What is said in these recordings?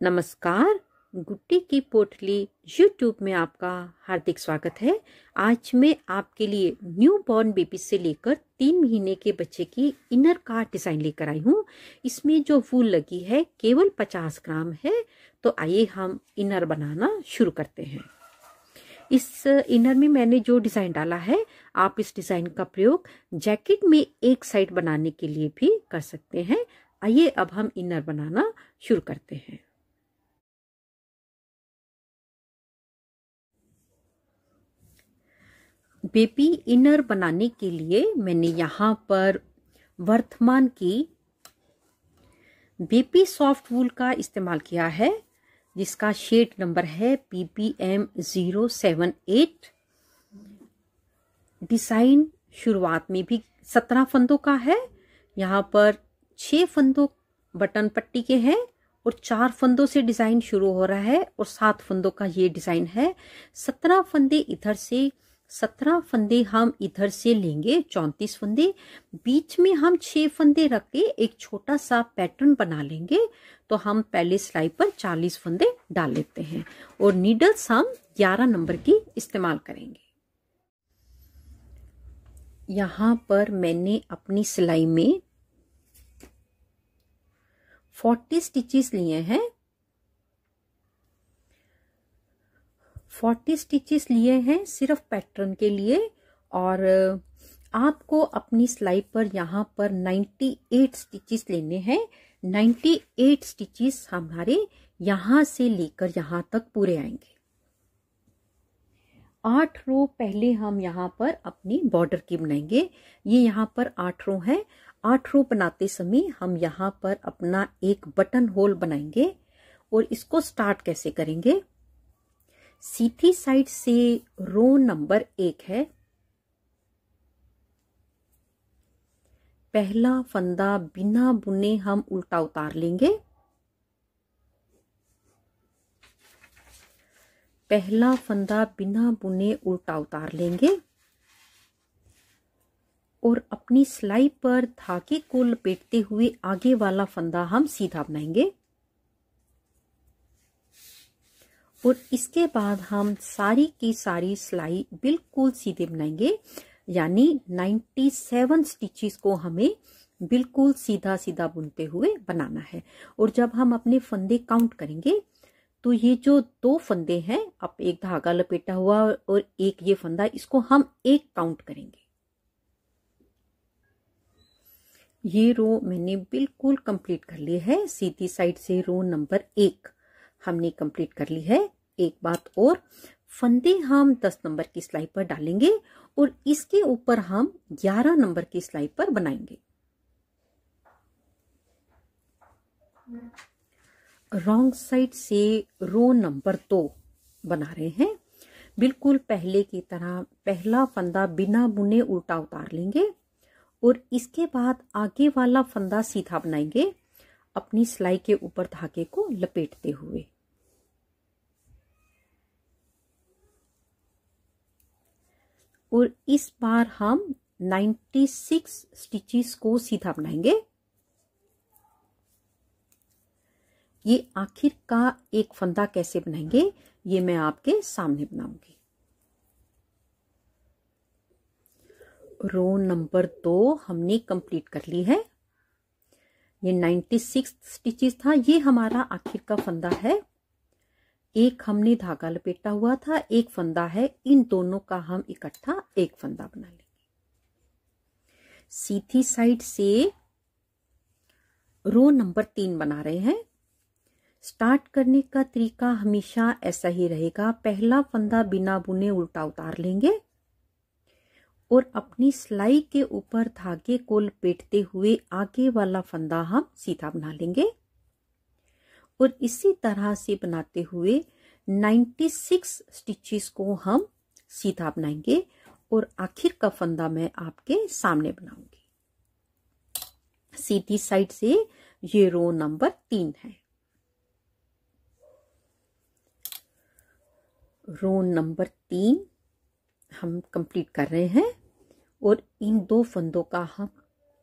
नमस्कार, गुड्डी की पोटली यूट्यूब में आपका हार्दिक स्वागत है। आज मैं आपके लिए न्यू बॉर्न बेबी से लेकर 3 महीने के बच्चे की इनर कार्ड डिज़ाइन लेकर आई हूँ। इसमें जो वूल लगी है केवल 50 ग्राम है। तो आइए हम इनर बनाना शुरू करते हैं। इस इनर में मैंने जो डिज़ाइन डाला है, आप इस डिज़ाइन का प्रयोग जैकेट में एक साइड बनाने के लिए भी कर सकते हैं। आइए अब हम इनर बनाना शुरू करते हैं। बेबी इनर बनाने के लिए मैंने यहाँ पर वर्धमान की बेबी सॉफ्ट वूल का इस्तेमाल किया है, जिसका शेड नंबर है PPM 078। डिज़ाइन शुरुआत में भी 17 फंदों का है। यहाँ पर 6 फंदों बटन पट्टी के हैं और 4 फंदों से डिज़ाइन शुरू हो रहा है और 7 फंदों का ये डिज़ाइन है। 17 फंदे इधर से, 17 फंदे हम इधर से लेंगे, 34 फंदे। बीच में हम 6 फंदे रख के एक छोटा सा पैटर्न बना लेंगे। तो हम पहले सिलाई पर 40 फंदे डाल लेते हैं और नीडल्स हम 11 नंबर की इस्तेमाल करेंगे। यहाँ पर मैंने अपनी सिलाई में 40 स्टिचेस लिए हैं। 40 स्टिचेस लिए हैं सिर्फ पैटर्न के लिए, और आपको अपनी सिलाई पर यहाँ पर 98 स्टिचेस लेने हैं। 98 स्टिचेस हमारे यहाँ से लेकर यहाँ तक पूरे आएंगे। 8 रो पहले हम यहाँ पर अपनी बॉर्डर की बनाएंगे। ये यहाँ पर 8 रो है। 8 रो बनाते समय हम यहाँ पर अपना एक बटन होल बनाएंगे। और इसको स्टार्ट कैसे करेंगे? सीधी साइड से रो नंबर 1 है, पहला फंदा बिना बुने हम उल्टा उतार लेंगे। पहला फंदा बिना बुने उल्टा उतार लेंगे और अपनी सिलाई पर धागे को लपेटते हुए आगे वाला फंदा हम सीधा बनाएंगे। और इसके बाद हम सारी की सारी सिलाई बिल्कुल सीधे बनाएंगे, यानी 97 स्टिचेस को हमें बिल्कुल सीधा सीधा बुनते हुए बनाना है। और जब हम अपने फंदे काउंट करेंगे तो ये जो 2 फंदे हैं, अब एक धागा लपेटा हुआ और एक ये फंदा, इसको हम एक काउंट करेंगे। ये रो मैंने बिल्कुल कंप्लीट कर ली है। सीधी साइड से रो नंबर 1 हमने कंप्लीट कर ली है। एक बात और, फंदे हम 10 नंबर की सिलाई पर डालेंगे और इसके ऊपर हम 11 नंबर की सिलाई पर बनाएंगे। रॉन्ग साइड से रो नंबर 2 बना रहे हैं। बिल्कुल पहले की तरह पहला फंदा बिना बुने उल्टा उतार लेंगे और इसके बाद आगे वाला फंदा सीधा बनाएंगे, अपनी सिलाई के ऊपर धागे को लपेटते हुए। और इस बार हम 96 स्टिचेस को सीधा बनाएंगे। ये आखिर का एक फंदा कैसे बनाएंगे, ये मैं आपके सामने बनाऊंगी। रो नंबर 2 हमने कंप्लीट कर ली है। ये 96 स्टिचेस था, ये हमारा आखिर का फंदा है। एक हमने धागा लपेटा हुआ था, एक फंदा है। इन दोनों का हम इकट्ठा एक फंदा बना लेंगे। सीधी साइड से रो नंबर 3 बना रहे हैं। स्टार्ट करने का तरीका हमेशा ऐसा ही रहेगा। पहला फंदा बिना बुने उल्टा उतार लेंगे और अपनी सिलाई के ऊपर धागे को लपेटते हुए आगे वाला फंदा हम सीधा बना लेंगे। और इसी तरह से बनाते हुए 96 स्टिचेस को हम सीधा बनाएंगे और आखिर का फंदा मैं आपके सामने बनाऊंगी। सीधी साइड से ये रो नंबर 3 है। रो नंबर 3 हम कंप्लीट कर रहे हैं और इन 2 फंदों का हम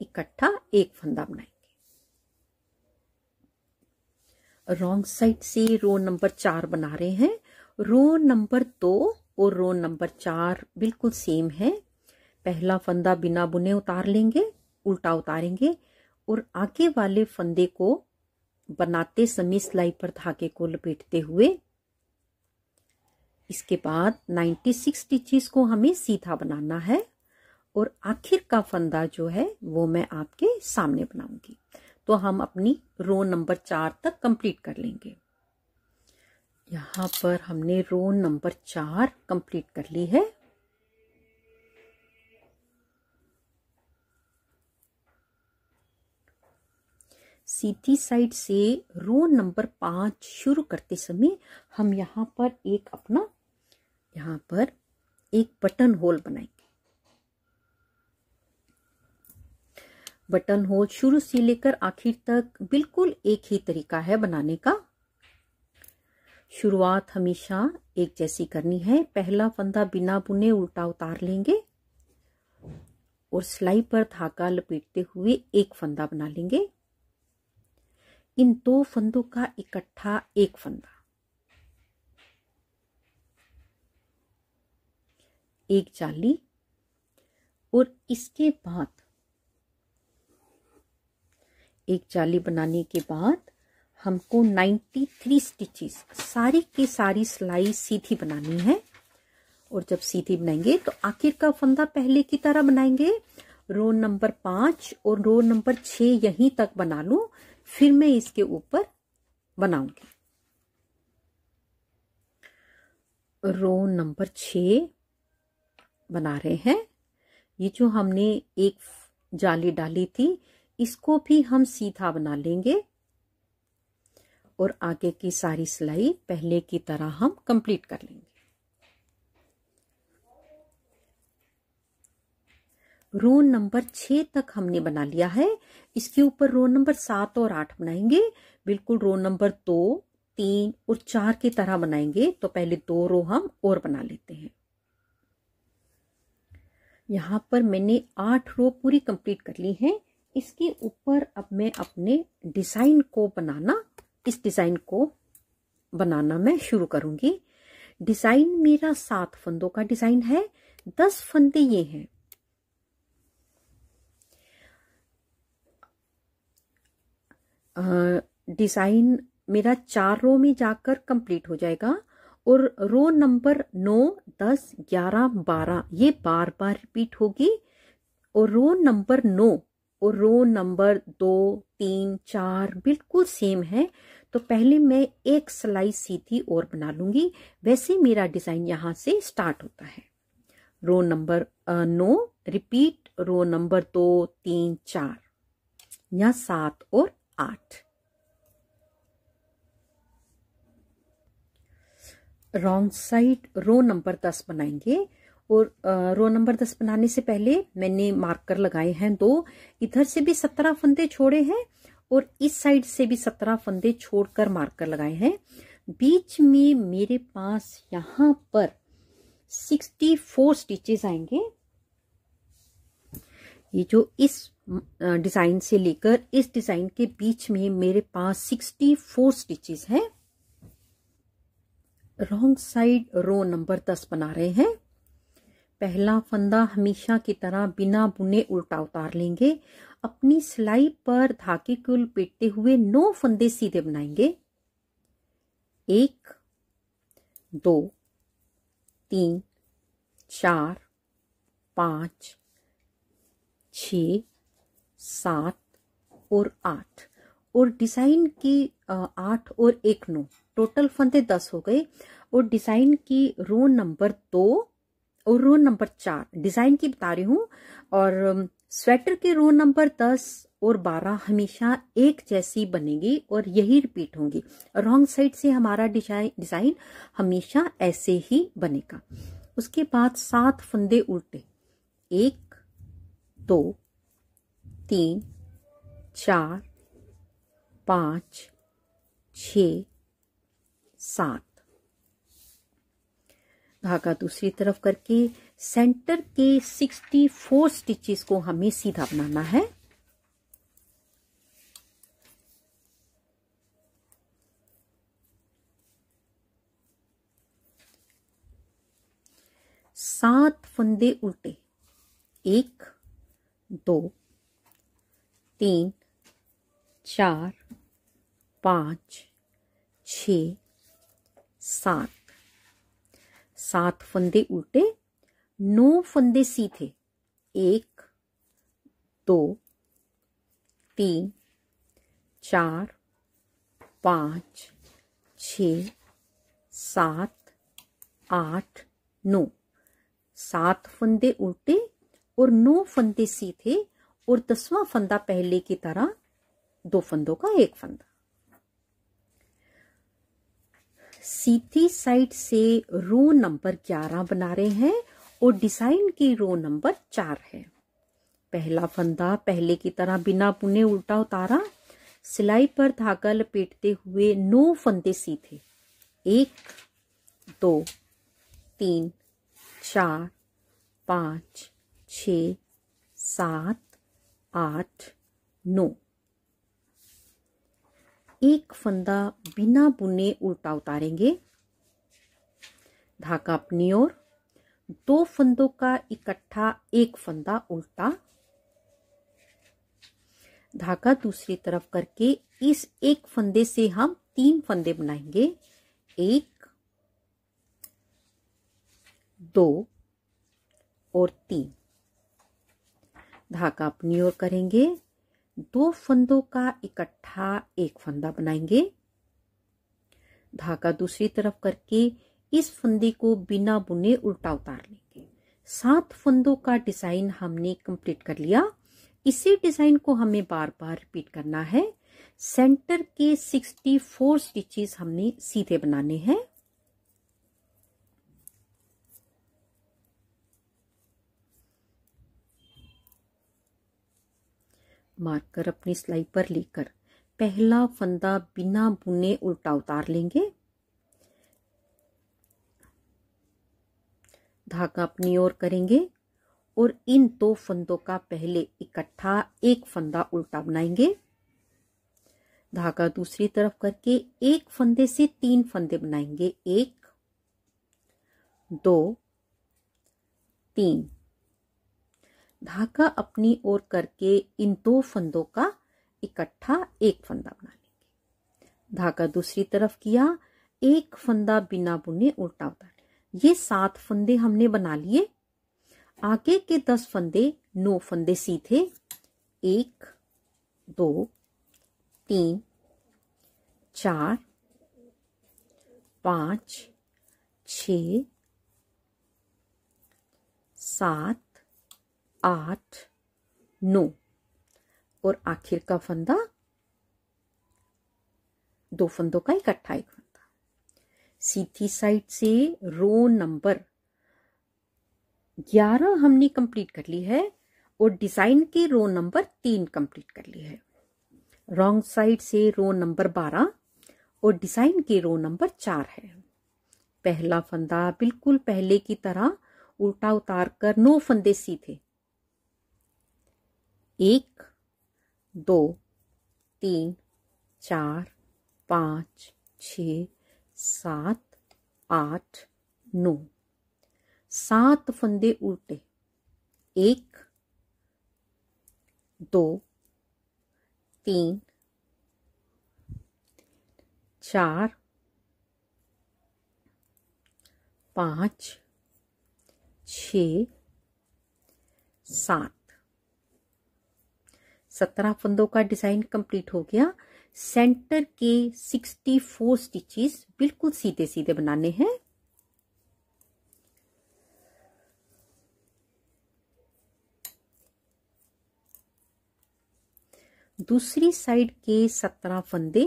इकट्ठा एक फंदा बनाएंगे। रॉन्ग साइड से रो नंबर 4 बना रहे हैं। रो नंबर 2 और रो नंबर 4 बिल्कुल सेम है। पहला फंदा बिना बुने उतार लेंगे, उल्टा उतारेंगे और आगे वाले फंदे को बनाते समय सिलाई पर धागे को लपेटते हुए इसके बाद 96 स्टिचेस को हमें सीधा बनाना है और आखिर का फंदा जो है वो मैं आपके सामने बनाऊंगी। तो हम अपनी रो नंबर 4 तक कंप्लीट कर लेंगे। यहाँ पर हमने रो नंबर 4 कंप्लीट कर ली है। सीधी साइड से रो नंबर 5 शुरू करते समय हम यहाँ पर एक बटन होल बनाएंगे। बटन होल शुरू से लेकर आखिर तक बिल्कुल एक ही तरीका है बनाने का। शुरुआत हमेशा एक जैसी करनी है। पहला फंदा बिना बुने उल्टा उतार लेंगे और सिलाई पर धागा लपेटते हुए एक फंदा बना लेंगे। इन दो फंदों का इकट्ठा एक फंदा, एक जाली और इसके बाद एक जाली बनाने के बाद हमको 93 स्टिचेस सारी की सारी सिलाई सीधी बनानी है। और जब सीधी बनाएंगे तो आखिर का फंदा पहले की तरह बनाएंगे। रो नंबर 5 और रो नंबर 6 यहीं तक बना लूं, फिर मैं इसके ऊपर बनाऊंगी। रो नंबर 6 बना रहे हैं। ये जो हमने एक जाली डाली थी इसको भी हम सीधा बना लेंगे और आगे की सारी सिलाई पहले की तरह हम कंप्लीट कर लेंगे। रो नंबर 6 तक हमने बना लिया है। इसके ऊपर रो नंबर 7 और 8 बनाएंगे। बिल्कुल रो नंबर 2, 3 और 4 की तरह बनाएंगे। तो पहले 2 रो हम और बना लेते हैं। यहाँ पर मैंने 8 रो पूरी कंप्लीट कर ली है। इसके ऊपर अब मैं अपने डिजाइन को बनाना मैं शुरू करूंगी। डिजाइन मेरा 7 फंदों का डिजाइन है। 10 फंदे ये हैं। डिजाइन मेरा 4 रो में जाकर कंप्लीट हो जाएगा और रो नंबर 9, 10, 11, 12 ये बार बार रिपीट होगी और रो नंबर 9 और रो नंबर 2, 3, 4 बिल्कुल सेम है। तो पहले मैं एक सिलाई सीधी और बना लूंगी। वैसे मेरा डिजाइन यहां से स्टार्ट होता है। Row number 9 repeat row number 2, 3, 4 या 7 और 8। रॉन्ग साइड रो नंबर 10 बनाएंगे और रो नंबर 10 बनाने से पहले मैंने मार्कर लगाए हैं 2। इधर से भी 17 फंदे छोड़े हैं और इस साइड से भी 17 फंदे छोड़कर मार्कर लगाए हैं। बीच में मेरे पास यहाँ पर 64 स्टिचेस आएंगे। ये जो इस डिजाइन से लेकर इस डिजाइन के बीच में मेरे पास 64 स्टिचेस हैं। रॉन्ग साइड रो नंबर 10 बना रहे हैं। पहला फंदा हमेशा की तरह बिना बुने उल्टा उतार लेंगे। अपनी सिलाई पर धागे को लपेटते हुए 9 फंदे सीधे बनाएंगे। 1, 2, 3, 4, 5, 6, 7 और 8 और डिजाइन की 8 और 1 9 टोटल फंदे 10 हो गए। और डिजाइन की रो नंबर 2 और रो नंबर 4 डिजाइन की बता रही हूँ। और स्वेटर के रो नंबर 10 और 12 हमेशा एक जैसी बनेगी और यही रिपीट होंगी। रॉन्ग साइड से हमारा डिजाइन हमेशा ऐसे ही बनेगा। उसके बाद 7 फंदे उल्टे 1, 2, 3, 4, 5, 6, 7 धागा दूसरी तरफ करके सेंटर के 64 स्टिचेस को हमें सीधा बनाना है। 7 फंदे उल्टे, 1 2 3 4 5 6 7, 7 फंदे उल्टे, 9 फंदे सीधे, 1 2 3 4 5 6 7 8 9, 7 फंदे उल्टे और 9 फंदे सीधे और 10वां फंदा पहले की तरह 2 फंदों का एक फंदा। सीधी साइड से रो नंबर 11 बना रहे हैं और डिजाइन की रो नंबर 4 है। पहला फंदा पहले की तरह बिना बुने उल्टा उतारा, सिलाई पर धागा लपेटते हुए 9 फंदे सीधे, 1 2 3 4 5 6 7 8 9, एक फंदा बिना बुने उल्टा उतारेंगे, धागा अपनी ओर, 2 फंदों का इकट्ठा एक फंदा उल्टा, धागा दूसरी तरफ करके इस एक फंदे से हम 3 फंदे बनाएंगे, 1 2 और 3, धागा अपनी ओर करेंगे, 2 फंदों का इकट्ठा एक फंदा बनाएंगे, धागा दूसरी तरफ करके इस फंदे को बिना बुने उल्टा उतार लेंगे। 7 फंदों का डिजाइन हमने कंप्लीट कर लिया। इसी डिजाइन को हमें बार बार रिपीट करना है। सेंटर के 64 स्टिचेस हमने सीधे बनाने हैं। मार्कर अपनी सिलाई पर लेकर पहला फंदा बिना बुने उल्टा उतार लेंगे, धागा अपनी ओर करेंगे और इन 2 फंदों का पहले इकट्ठा एक फंदा उल्टा बनाएंगे, धागा दूसरी तरफ करके एक फंदे से 3 फंदे बनाएंगे, 1 2 3, धागा अपनी ओर करके इन 2 फंदों का इकट्ठा एक फंदा बना लेंगे, धागा दूसरी तरफ किया, एक फंदा बिना बुने उल्टा उतार। ये 7 फंदे हमने बना लिए। आगे के 10 फंदे 9 फंदे सीधे, 1 2 3 4 5 6 7 8 9 और आखिर का फंदा 2 फंदों का इकट्ठा एक फंदा। सीधी साइड से रो नंबर 11 हमने कंप्लीट कर ली है और डिजाइन की रो नंबर 3 कंप्लीट कर ली है। रॉन्ग साइड से रो नंबर 12 और डिजाइन की रो नंबर 4 है। पहला फंदा बिल्कुल पहले की तरह उल्टा उतार कर 9 फंदे सीधे, 1 2 3 4 5 6 7 8 9, 7 फंदे उल्टे, 1 2 3 4 5 6 7, 17 फंदों का डिजाइन कंप्लीट हो गया। सेंटर के 64 स्टिचेस बिल्कुल सीधे सीधे बनाने हैं। दूसरी साइड के 17 फंदे,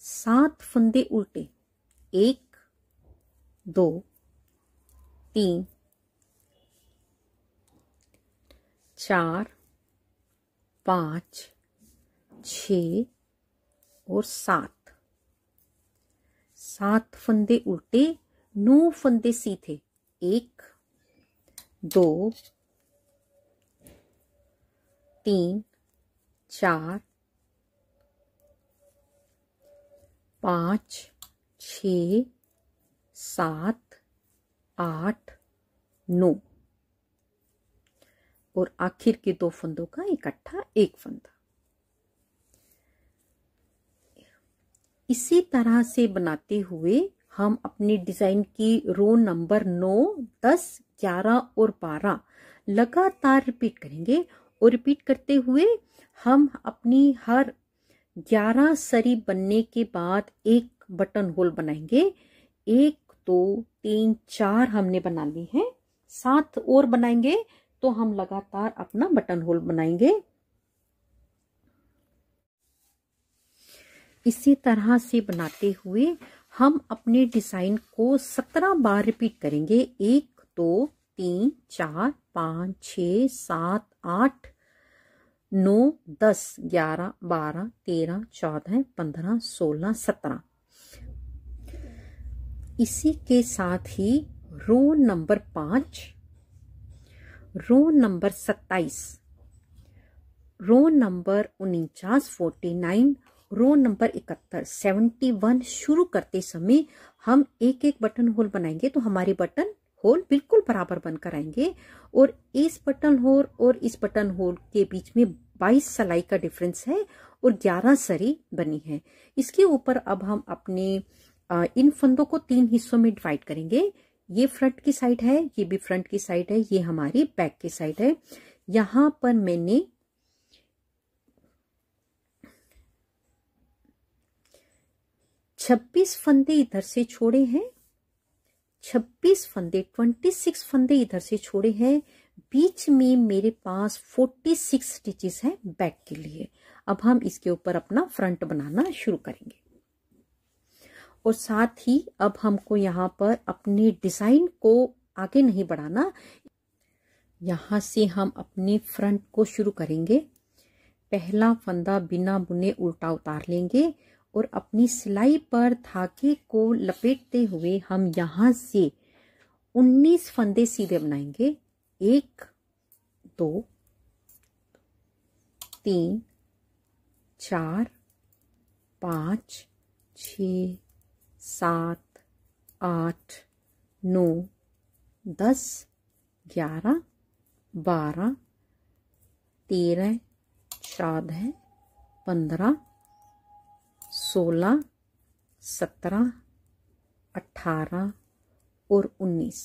7 फंदे उल्टे, 1 2 3 4 5 6 और 7, 7 फंदे उल्टे, 9 फंदे सीधे, 1 2 3 4 5 6 7 8, 9 और आखिर के 2 फंदों का इकट्ठा एक फंदा। इसी तरह से बनाते हुए हम अपनी डिजाइन की रो नंबर 9, 10, 11 और 12 लगातार रिपीट करेंगे और रिपीट करते हुए हम अपनी हर 11 सरी बनने के बाद एक बटन होल बनाएंगे। 1, 2, 3, 4 हमने बना ली है, 7 और बनाएंगे तो हम लगातार अपना बटन होल बनाएंगे। इसी तरह से बनाते हुए हम अपने डिजाइन को 17 बार रिपीट करेंगे। 1, 2, 3, 4, 5, 6, 7, 8, 9, 10, 11, 12, 13, 14, 15, 16, 17। इसी के साथ ही row number 5, row number 27, row number 49, 49, row number 71, 71 शुरू करते समय हम एक एक बटन होल बनाएंगे तो हमारे बटन होल बिल्कुल बराबर बनकर आएंगे। और इस बटन होल और इस बटन होल के बीच में 22 सिलाई का डिफरेंस है और 11 सरी बनी है। इसके ऊपर अब हम अपने इन फंदों को 3 हिस्सों में डिवाइड करेंगे। ये फ्रंट की साइड है, ये भी फ्रंट की साइड है, ये हमारी बैक की साइड है। यहां पर मैंने 26 फंदे इधर से छोड़े हैं, 26 फंदे 26 फंदे इधर से छोड़े हैं। बीच में मेरे पास 46 स्टिचेस हैं बैक के लिए। अब हम इसके ऊपर अपना फ्रंट बनाना शुरू करेंगे और साथ ही अब हमको यहाँ पर अपने डिजाइन को आगे नहीं बढ़ाना। यहाँ से हम अपने फ्रंट को शुरू करेंगे। पहला फंदा बिना बुने उल्टा उतार लेंगे और अपनी सिलाई पर धागे को लपेटते हुए हम यहाँ से 19 फंदे सीधे बनाएंगे। 1, 2, 3, 4, 5, 6, 7, 8, 9, 10, 11, 12, 13, 14, 15, 16, 17, 18 और 19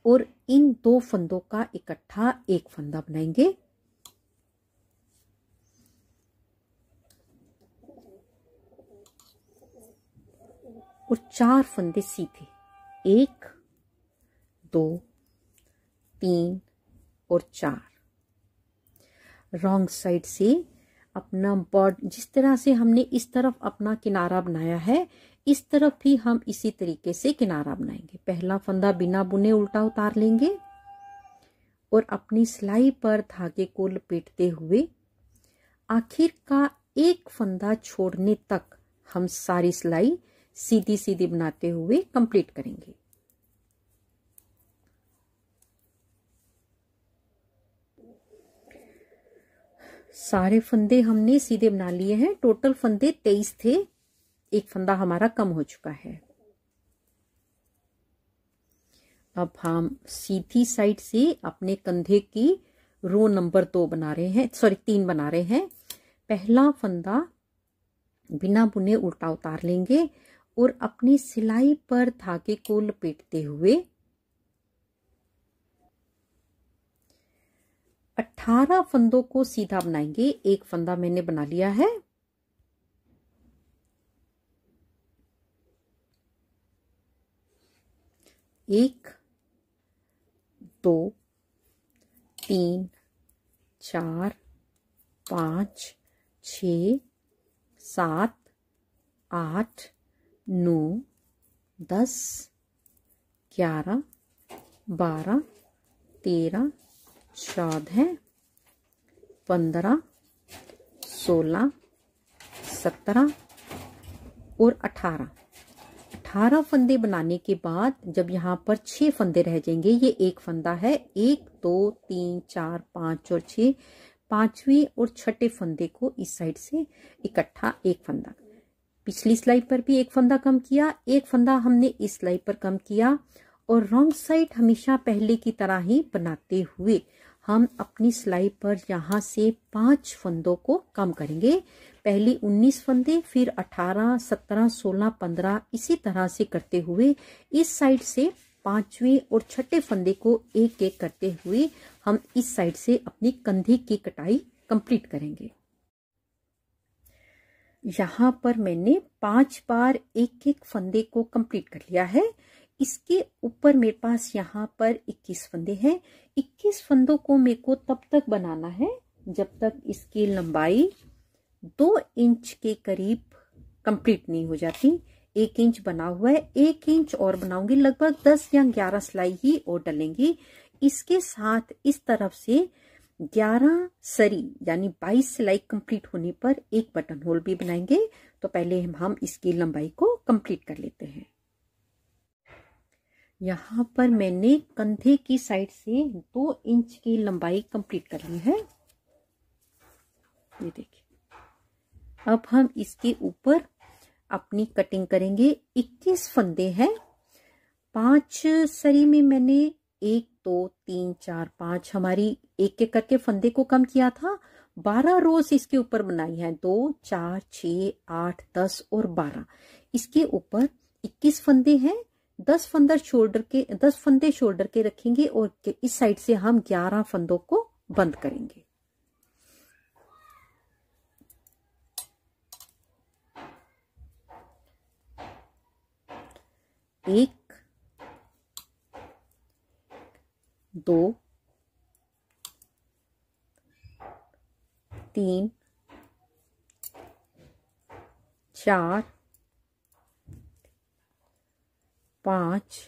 और इन 2 फंदों का इकट्ठा एक फंदा बनाएंगे। और 4 फंदे सीधे, 1, 2, 3 और 4। रॉन्ग साइड से अपना बॉर्डर जिस तरह से हमने इस तरफ अपना किनारा बनाया है, इस तरफ भी हम इसी तरीके से किनारा बनाएंगे। पहला फंदा बिना बुने उल्टा उतार लेंगे और अपनी सिलाई पर धागे को लपेटते हुए आखिर का एक फंदा छोड़ने तक हम सारी सिलाई सीधी सीधी बनाते हुए कंप्लीट करेंगे। सारे फंदे हमने सीधे बना लिए हैं। टोटल फंदे 23 थे, एक फंदा हमारा कम हो चुका है। अब हम सीधी साइड से अपने कंधे की रो नंबर 2 बना रहे हैं, 3 बना रहे हैं। पहला फंदा बिना बुने उल्टा उतार लेंगे और अपनी सिलाई पर धागे को लपेटते हुए 18 फंदों को सीधा बनाएंगे। एक फंदा मैंने बना लिया है। एक, 2, 3, 4, 5, 6, 7, 8, 9, 10, 11, 12, 13, 14, 15, 16, 17 और 18 फंदे बनाने के बाद जब यहाँ पर 6 फंदे रह जाएंगे, ये एक फंदा है, 1, 2, 3, 4, 5 और 6, 5वें और 6ठे फंदे को इस साइड से इकट्ठा एक फंदा। पिछली सिलाई पर भी एक फंदा कम किया, एक फंदा हमने इस सिलाई पर कम किया और रॉन्ग साइड हमेशा पहले की तरह ही बनाते हुए हम अपनी सिलाई पर यहाँ से 5 फंदों को कम करेंगे। पहले 19 फंदे, फिर 18, 17, 16, 15 इसी तरह से करते हुए इस साइड से 5वें और 6ठे फंदे को एक एक करते हुए हम इस साइड से अपनी कंधे की कटाई कंप्लीट करेंगे। यहाँ पर मैंने 5 बार एक एक फंदे को कंप्लीट कर लिया है। इसके ऊपर मेरे पास यहाँ पर 21 फंदे हैं। 21 फंदों को मेरे को तब तक बनाना है जब तक इसकी लंबाई 2 इंच के करीब कंप्लीट नहीं हो जाती। 1 इंच बना हुआ है, 1 इंच और बनाऊंगी, लगभग 10 या 11 सिलाई ही और डलेंगी। इसके साथ इस तरफ से 11 सरी यानी 22 सिलाई कंप्लीट होने पर एक बटन होल भी बनाएंगे। तो पहले हम इसकी लंबाई को कंप्लीट कर लेते हैं। यहाँ पर मैंने कंधे की साइड से 2 इंच की लंबाई कंप्लीट कर ली है। ये देखिए, अब हम इसके ऊपर अपनी कटिंग करेंगे। 21 फंदे हैं, 5 सरी में मैंने 1 2 3 4 5 हमारी एक एक करके फंदे को कम किया था। 12 रोज इसके ऊपर बनाई है, 2 4 6 8 10 और 12। इसके ऊपर 21 फंदे हैं, 10 फंदे शोल्डर के रखेंगे और इस साइड से हम 11 फंदों को बंद करेंगे। एक, 2, 3, 4, 5,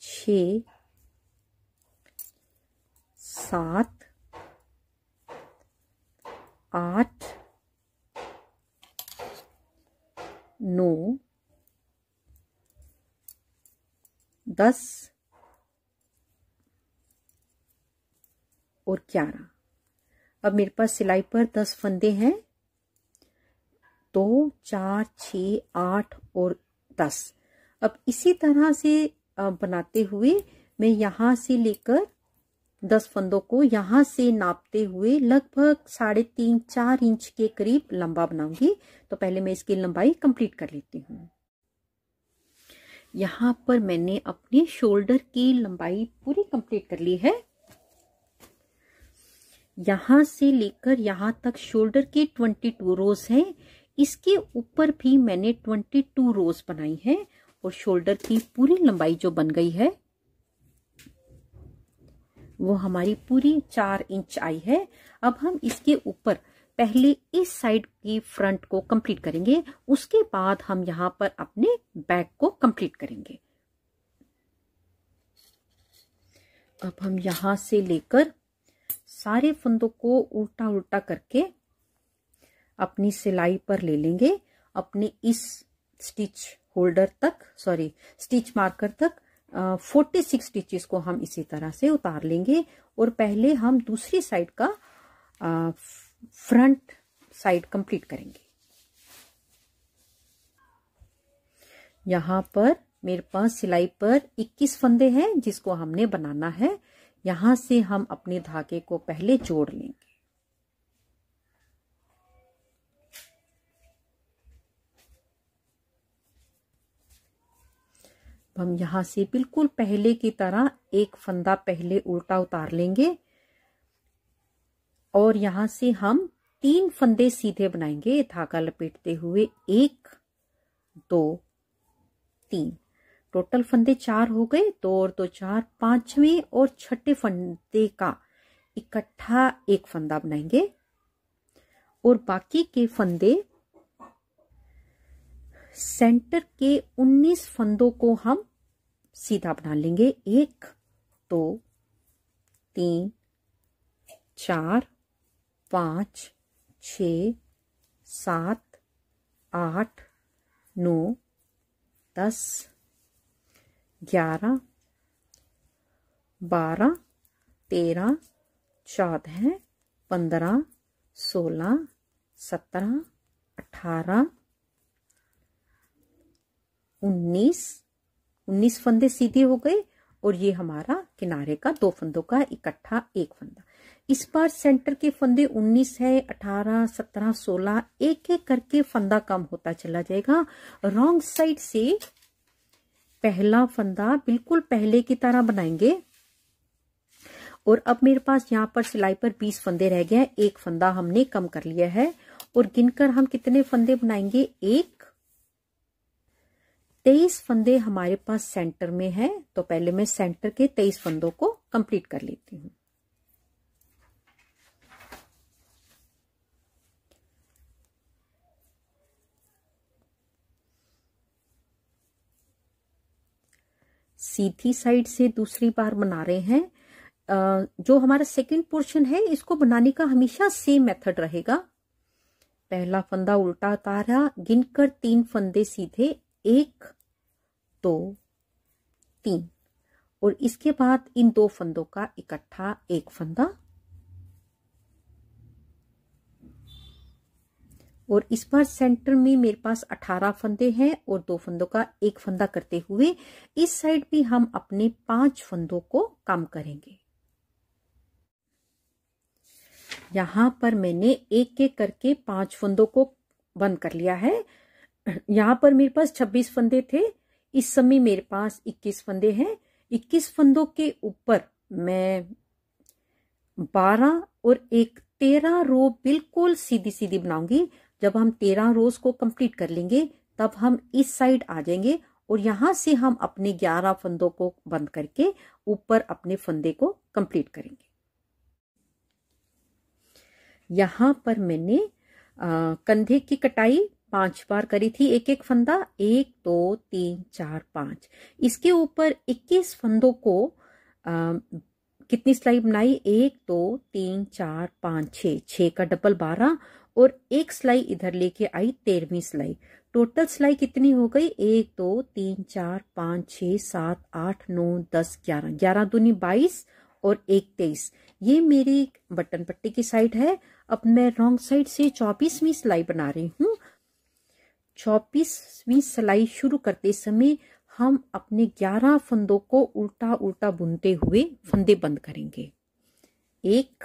6, 7, 8, 9, 10 और 11। अब मेरे पास सिलाई पर 10 फंदे हैं, 2 4 6 8 और 10। अब इसी तरह से बनाते हुए मैं यहाँ से लेकर 10 फंदों को यहाँ से नापते हुए लगभग 3.5 4 इंच के करीब लंबा बनाऊंगी। तो पहले मैं इसकी लंबाई कंप्लीट कर लेती हूँ। यहाँ पर मैंने अपने शोल्डर की लंबाई पूरी कंप्लीट कर ली है। यहाँ से लेकर यहाँ तक शोल्डर के 22 रोज हैं। इसके ऊपर भी मैंने 22 रोज बनाई है और शोल्डर की पूरी लंबाई जो बन गई है वो हमारी पूरी 4 इंच आई है। अब हम इसके ऊपर पहले इस साइड की फ्रंट को कंप्लीट करेंगे, उसके बाद हम यहाँ पर अपने बैक को कंप्लीट करेंगे। अब हम यहाँ से लेकर सारे फंदों को उल्टा उल्टा करके अपनी सिलाई पर ले लेंगे। अपने इस स्टिच मार्कर तक 46 स्टिचेस को हम इसी तरह से उतार लेंगे और पहले हम दूसरी साइड का फ्रंट साइड कंप्लीट करेंगे। यहाँ पर मेरे पास सिलाई पर 21 फंदे हैं जिसको हमने बनाना है। यहाँ से हम अपने धागे को पहले जोड़ लेंगे। हम यहाँ से बिल्कुल पहले की तरह एक फंदा पहले उल्टा उतार लेंगे और यहाँ से हम 3 फंदे सीधे बनाएंगे धागा लपेटते हुए। 1 2 3, टोटल फंदे 4 हो गए। 2 और 2 4, 5वें और 6ठे फंदे का इकट्ठा एक फंदा बनाएंगे और बाकी के फंदे सेंटर के 19 फंदों को हम सीधा बना लेंगे। 1 2 3 4 5 6 7 8 9 10 11 12 13 14 15 16 17, 18, 19 फंदे सीधे हो गए और ये हमारा किनारे का 2 फंदों का इकट्ठा एक फंदा। इस बार सेंटर के फंदे 19 है, 18, 17, 16, एक एक करके फंदा कम होता चला जाएगा। रॉन्ग साइड से पहला फंदा बिल्कुल पहले की तरह बनाएंगे और अब मेरे पास यहाँ पर सिलाई पर 20 फंदे रह गए हैं। एक फंदा हमने कम कर लिया है और गिनकर हम कितने फंदे बनाएंगे? 23 फंदे हमारे पास सेंटर में है। तो पहले मैं सेंटर के 23 फंदों को कंप्लीट कर लेती हूँ। सीधी साइड से दूसरी बार बना रहे हैं। जो हमारा सेकंड पोर्शन है इसको बनाने का हमेशा सेम मेथड रहेगा। पहला फंदा उल्टा उतारा, गिनकर 3 फंदे सीधे, 1, 2, 3 और इसके बाद इन 2 फंदों का इकट्ठा एक फंदा और इस बार सेंटर में मेरे पास 18 फंदे हैं और 2 फंदों का एक फंदा करते हुए इस साइड भी हम अपने 5 फंदों को कम करेंगे। यहां पर मैंने एक एक करके 5 फंदों को बंद कर लिया है। यहां पर मेरे पास 26 फंदे थे, इस समय मेरे पास 21 फंदे हैं। 21 फंदों के ऊपर मैं 12 और एक 13 रो बिल्कुल सीधी सीधी बनाऊंगी। जब हम 13 रोज को कंप्लीट कर लेंगे तब हम इस साइड आ जाएंगे और यहां से हम अपने 11 फंदों को बंद करके ऊपर अपने फंदे को कंप्लीट करेंगे। यहां पर मैंने कंधे की कटाई 5 बार करी थी, एक एक फंदा, 1, 2, 3, 4, 5। इसके ऊपर 21 फंदों को कितनी सिलाई बनाई? 1, 2, 3, 4, 5, 6 का डबल 12 और एक सिलाई इधर लेके आई 13वीं सिलाई। टोटल सिलाई कितनी हो गई? 1, 2, 3, 4, 5, 6, 7, 8, 9, 10, 11। 11 दूनी 22 और 1 23। ये मेरी बटन पट्टी की साइड है। अब मैं रॉन्ग साइड से 24वीं सिलाई बना रही हूँ। 24वीं सिलाई शुरू करते समय हम अपने 11 फंदों को उल्टा उल्टा बुनते हुए फंदे बंद करेंगे। 1,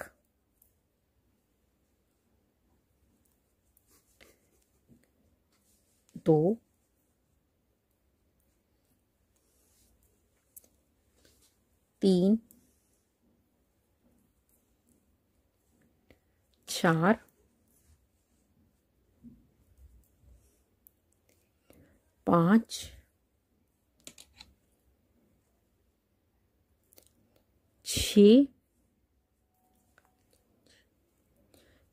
2, 3, 4, 5, 6,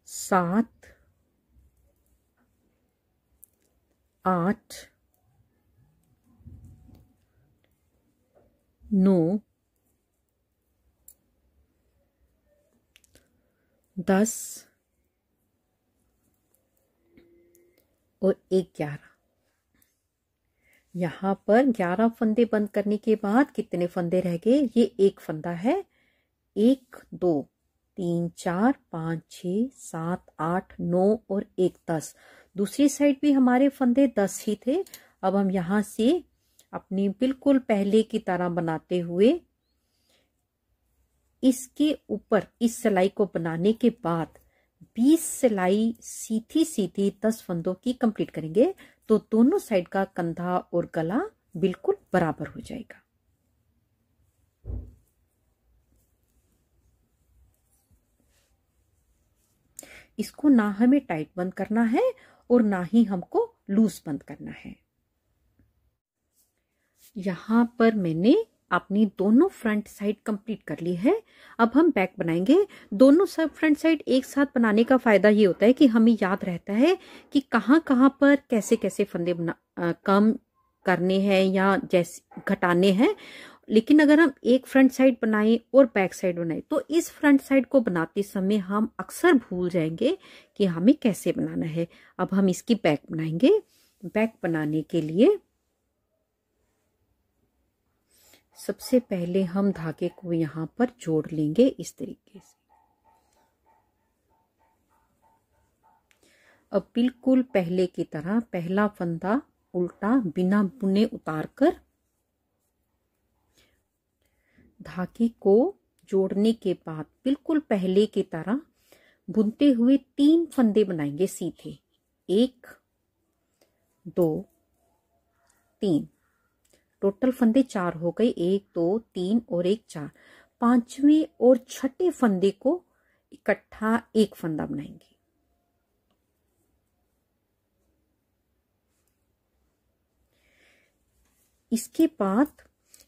7, 8, 9, 10 और 11। यहाँ पर 11 फंदे बंद करने के बाद कितने फंदे रह गए? ये एक फंदा है। 1, 2, 3, 4, 5, 6, 7, 8, 9 और 1 10। दूसरी साइड भी हमारे फंदे 10 ही थे। अब हम यहाँ से अपनी बिल्कुल पहले की तरह बनाते हुए इसके ऊपर इस सिलाई को बनाने के बाद 20 सिलाई सीधी सीधी 10 फंदों की कंप्लीट करेंगे तो दोनों साइड का कंधा और गला बिल्कुल बराबर हो जाएगा। इसको ना हमें टाइट बंद करना है और ना ही हमको लूज बंद करना है। यहां पर मैंने अपनी दोनों फ्रंट साइड कंप्लीट कर ली है। अब हम बैक बनाएंगे। दोनों सब फ्रंट साइड एक साथ बनाने का फायदा ये होता है कि हमें याद रहता है कि कहाँ कहाँ पर कैसे कैसे फंदे कम करने हैं या जैसे घटाने हैं। लेकिन अगर हम एक फ्रंट साइड बनाएं और बैक साइड बनाएं तो इस फ्रंट साइड को बनाते समय हम अक्सर भूल जाएंगे कि हमें कैसे बनाना है। अब हम इसकी बैक बनाएंगे। बैक बनाने के लिए सबसे पहले हम धागे को यहाँ पर जोड़ लेंगे इस तरीके से। अब बिल्कुल पहले की तरह पहला फंदा उल्टा बिना बुने उतारकर धागे को जोड़ने के बाद बिल्कुल पहले की तरह बुनते हुए 3 फंदे बनाएंगे सीधे। 1 2 3, टोटल फंदे 4 हो गए। 1 2 3 और 1 4। पांचवें और छठे फंदे को इकट्ठा एक फंदा बनाएंगे। इसके बाद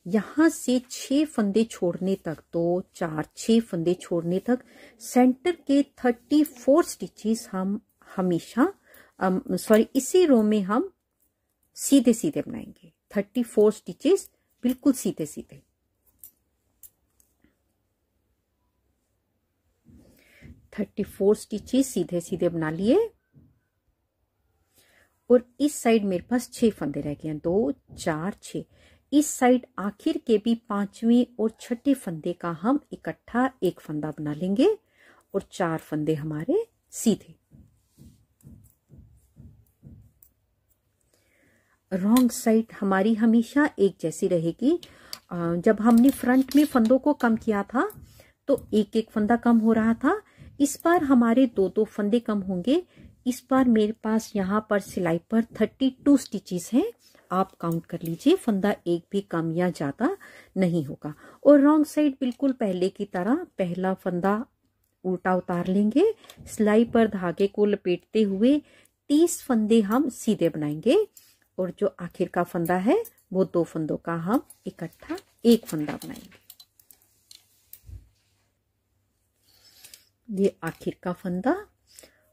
यहां से 6 फंदे छोड़ने तक, 2 4 6 फंदे छोड़ने तक सेंटर के 34 स्टिचेस हम हमेशा इसी रो में हम सीधे सीधे बनाएंगे। 34 स्टिचेस बिल्कुल सीधे सीधे। 34 स्टिचेस सीधे सीधे बना लिए और इस साइड मेरे पास 6 फंदे रह गए हैं। 2 4 6। इस साइड आखिर के भी 5वें और छठे फंदे का हम इकट्ठा एक फंदा बना लेंगे और 4 फंदे हमारे सीधे। रॉन्ग साइड हमारी हमेशा एक जैसी रहेगी। जब हमने फ्रंट में फंदों को कम किया था तो एक एक फंदा कम हो रहा था। इस बार हमारे 2 फंदे कम होंगे। इस बार मेरे पास यहाँ पर सिलाई पर 32 स्टिचेस हैं। आप काउंट कर लीजिए, फंदा एक भी कम या ज्यादा नहीं होगा। और रॉन्ग साइड बिल्कुल पहले की तरह पहला फंदा उल्टा उतार लेंगे। सिलाई पर धागे को लपेटते हुए 30 फंदे हम सीधे बनाएंगे और जो आखिर का फंदा है वो 2 फंदों का हम इकट्ठा एक फंदा बनाएंगे। ये आखिर का फंदा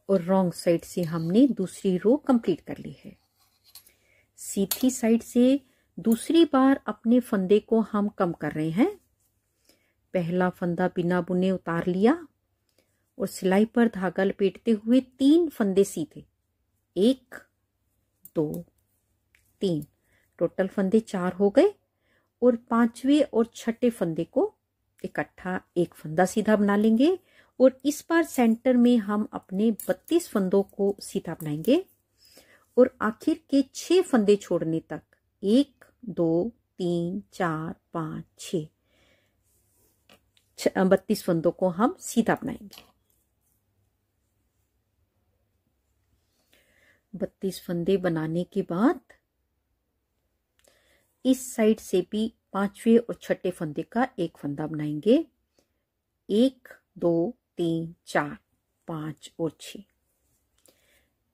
और रॉन्ग साइड से हमने दूसरी रो कंप्लीट कर ली है। सीधी साइड से दूसरी बार अपने फंदे को हम कम कर रहे हैं। पहला फंदा बिना बुने उतार लिया और सिलाई पर धागा लपेटते हुए 3 फंदे सीधे। 1 2 3, टोटल फंदे 4 हो गए और 5वें और छठे फंदे को इकट्ठा एक फंदा सीधा बना लेंगे और इस बार सेंटर में हम अपने 32 फंदों को सीधा बनाएंगे और आखिर के 6 फंदे छोड़ने तक 1 2 3 4 5 6 32 फंदों को हम सीधा बनाएंगे। 32 फंदे बनाने के बाद इस साइड से भी 5वें और छठे फंदे का एक फंदा बनाएंगे। 1 2 3 4 5 और 6।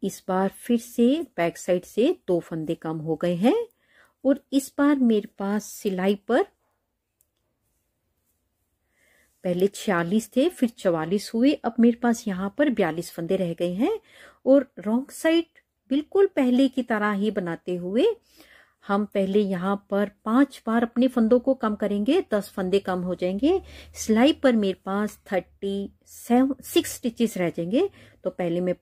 इस बार फिर से बैक साइड से 2 फंदे कम हो गए हैं और इस बार मेरे पास सिलाई पर पहले 46 थे, फिर 44 हुए। अब मेरे पास यहाँ पर 42 फंदे रह गए हैं और रॉन्ग साइड बिल्कुल पहले की तरह ही बनाते हुए हम पहले यहाँ पर 5 बार अपने फंदों को कम करेंगे। 10 फंदे कम हो जाएंगे। सिलाई पर मेरे पास 36 स्टिचेस रह जाएंगे। तो पहले मैं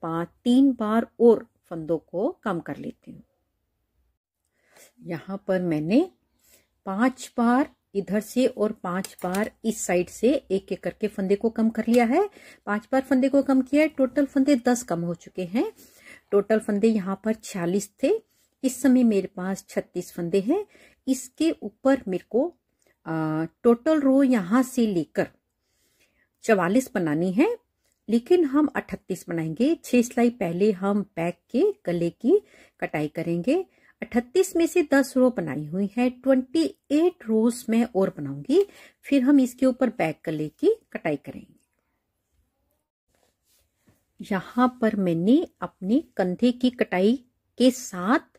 3 बार और फंदों को कम कर लेती हूँ। यहाँ पर मैंने 5 बार इधर से और 5 बार इस साइड से एक एक करके फंदे को कम कर लिया है। 5 बार फंदे को कम किया है। टोटल फंदे 10 कम हो चुके हैं। टोटल फंदे यहाँ पर 46 थे। इस समय मेरे पास 36 फंदे हैं। इसके ऊपर मेरे को टोटल रो यहाँ से लेकर 44 बनानी है, लेकिन हम 38 बनाएंगे। 6 सिलाई पहले हम बैक के गले की कटाई करेंगे। 38 में से 10 रो बनाई हुई है। 28 रोज मैं और बनाऊंगी, फिर हम इसके ऊपर बैक गले की कटाई करेंगे। यहाँ पर मैंने अपने कंधे की कटाई के साथ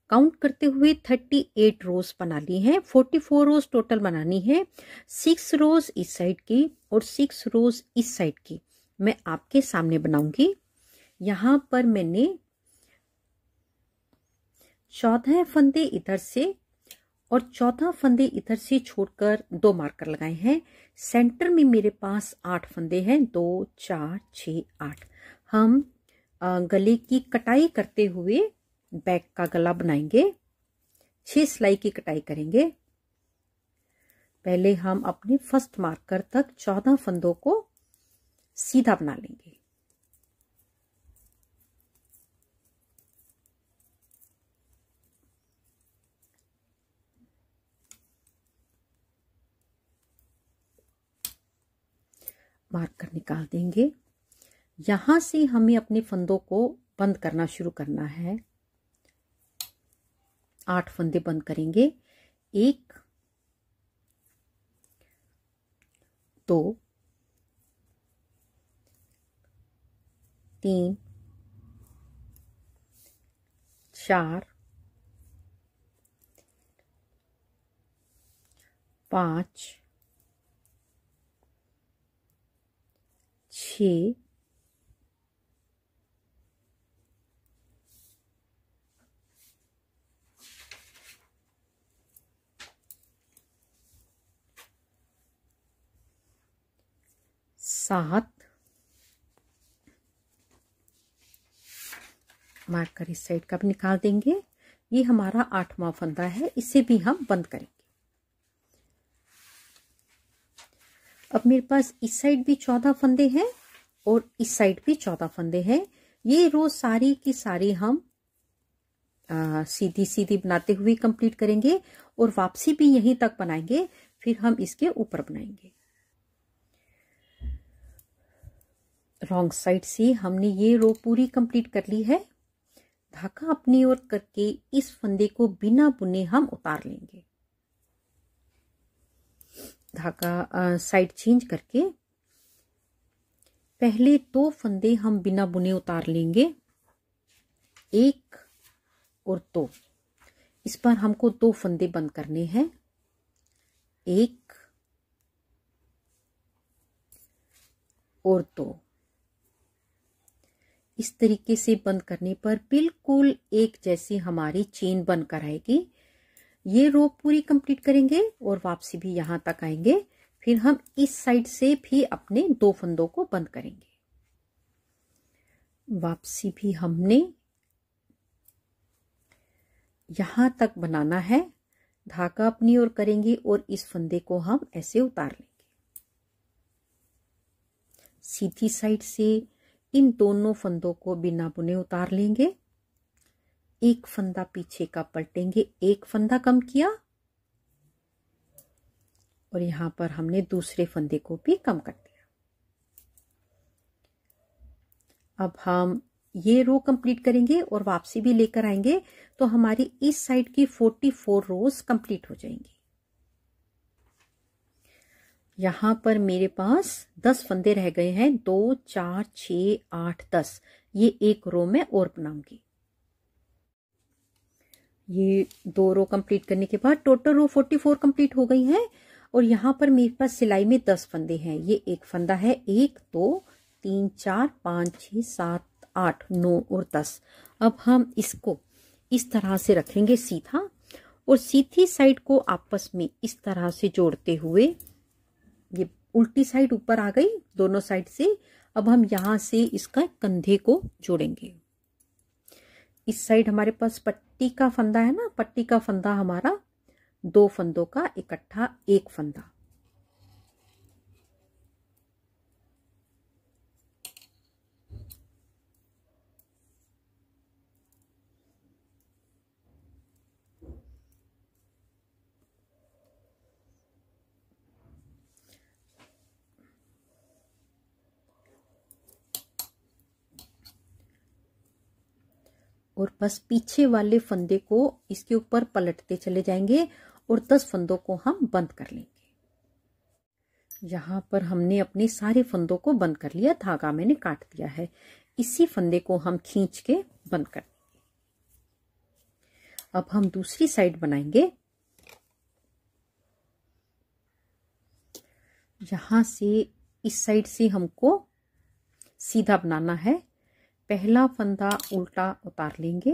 काउंट करते हुए 38 रोज बना ली है। 44 रोज टोटल बनानी है। 6 रोज इस साइड की और 6 रोज इस साइड की मैं आपके सामने बनाऊंगी। यहाँ पर मैंने 14 फंदे इधर से और 14 फंदे इधर से छोड़कर 2 मार्कर लगाए हैं। सेंटर में मेरे पास 8 फंदे हैं। 2 4 6 8। हम गले की कटाई करते हुए बैक का गला बनाएंगे। 6 सिलाई की कटाई करेंगे। पहले हम अपने फर्स्ट मार्कर तक 14 फंदों को सीधा बना लेंगे। मार्कर निकाल देंगे। यहाँ से हमें अपने फंदों को बंद करना शुरू करना है। 8 फंदे बंद करेंगे। 1 2 3 4 5 6 7 मार्कर इस साइड का भी निकाल देंगे। ये हमारा 8वां फंदा है, इसे भी हम बंद करेंगे। अब मेरे पास इस साइड भी 14 फंदे हैं और इस साइड भी 14 फंदे हैं। ये रो सारी की सारी हम सीधी सीधी बनाते हुए कंप्लीट करेंगे और वापसी भी यहीं तक बनाएंगे, फिर हम इसके ऊपर बनाएंगे। रॉन्ग साइड से हमने ये रो पूरी कंप्लीट कर ली है। धागा अपनी ओर करके इस फंदे को बिना बुने हम उतार लेंगे। धागा साइड चेंज करके पहले 2 फंदे हम बिना बुने उतार लेंगे, 1 और 2। इस बार हमको 2 फंदे बंद करने हैं, 1 और 2। इस तरीके से बंद करने पर बिल्कुल एक जैसी हमारी चेन बनकर आएगी। ये रो पूरी कंप्लीट करेंगे और वापसी भी यहां तक आएंगे। फिर हम इस साइड से भी अपने 2 फंदों को बंद करेंगे। वापसी भी हमने यहां तक बनाना है। धागा अपनी ओर करेंगे और इस फंदे को हम ऐसे उतार लेंगे। सीधी साइड से इन दोनों फंदों को बिना बुने उतार लेंगे। एक फंदा पीछे का पलटेंगे, एक फंदा कम किया और यहां पर हमने दूसरे फंदे को भी कम कर दिया। अब हम ये रो कंप्लीट करेंगे और वापसी भी लेकर आएंगे, तो हमारी इस साइड की 44 रोज कंप्लीट हो जाएंगी। यहां पर मेरे पास 10 फंदे रह गए हैं, 2 4 6 8 10। ये एक रो में और बनाऊंगी। ये 2 रो कंप्लीट करने के बाद टोटल रो 44 कंप्लीट हो गई हैं। और यहाँ पर मेरे पास सिलाई में 10 फंदे हैं। ये एक फंदा है, 1 2 3 4 5 6 7 8 9 और 10। अब हम इसको इस तरह से रखेंगे सीधा और सीधी साइड को आपस में इस तरह से जोड़ते हुए, ये उल्टी साइड ऊपर आ गई दोनों साइड से। अब हम यहां से इसका कंधे को जोड़ेंगे। इस साइड हमारे पास पट्टी का फंदा है ना, पट्टी का फंदा हमारा 2 फंदों का इकट्ठा एक फंदा। और बस पीछे वाले फंदे को इसके ऊपर पलटते चले जाएंगे और 10 फंदों को हम बंद कर लेंगे। यहाँ पर हमने अपने सारे फंदों को बंद कर लिया, धागा मैंने काट दिया है। इसी फंदे को हम खींच के बंद कर देंगे। अब हम दूसरी साइड बनाएंगे। यहां से इस साइड से हमको सीधा बनाना है। पहला फंदा उल्टा उतार लेंगे,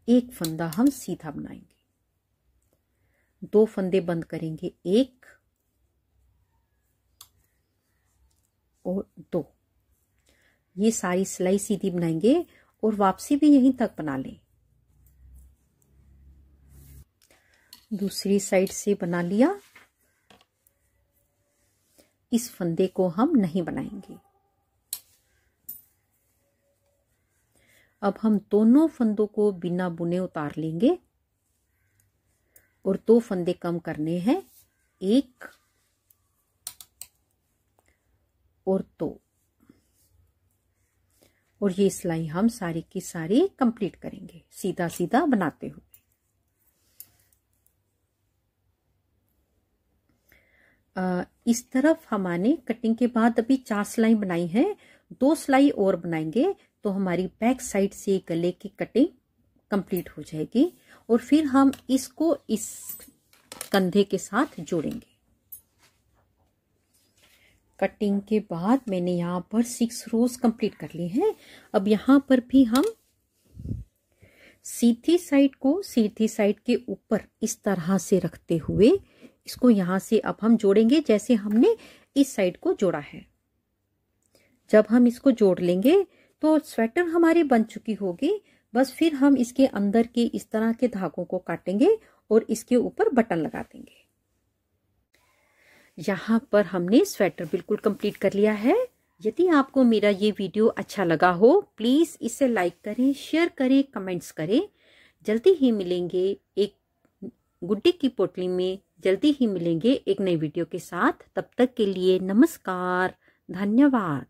एक फंदा हम सीधा बनाएंगे, 2 फंदे बंद करेंगे, 1 और 2। ये सारी सिलाई सीधी बनाएंगे और वापसी भी यहीं तक बना लें। दूसरी साइड से बना लिया। इस फंदे को हम नहीं बनाएंगे। अब हम दोनों फंदों को बिना बुने उतार लेंगे और 2 फंदे कम करने हैं। 1 और 2 और ये सिलाई हम सारी की सारी कंप्लीट करेंगे सीधा सीधा बनाते हुए। इस तरफ हमने कटिंग के बाद अभी 4 सिलाई बनाई है, 2 सिलाई और बनाएंगे तो हमारी बैक साइड से गले की कटिंग कंप्लीट हो जाएगी और फिर हम इसको इस कंधे के साथ जोड़ेंगे। कटिंग के बाद मैंने यहाँ पर 6 रोज कंप्लीट कर ली हैं। अब यहाँ पर भी हम सीधी साइड को सीधी साइड के ऊपर इस तरह से रखते हुए इसको यहाँ से अब हम जोड़ेंगे जैसे हमने इस साइड को जोड़ा है। जब हम इसको जोड़ लेंगे तो स्वेटर हमारी बन चुकी होगी। बस फिर हम इसके अंदर के इस तरह के धागों को काटेंगे और इसके ऊपर बटन लगा देंगे। यहाँ पर हमने स्वेटर बिल्कुल कंप्लीट कर लिया है। यदि आपको मेरा ये वीडियो अच्छा लगा हो प्लीज़ इसे लाइक करें, शेयर करें, कमेंट्स करें। जल्दी ही मिलेंगे एक गुड्डी की पोटली में, जल्दी ही मिलेंगे एक नई वीडियो के साथ। तब तक के लिए नमस्कार, धन्यवाद।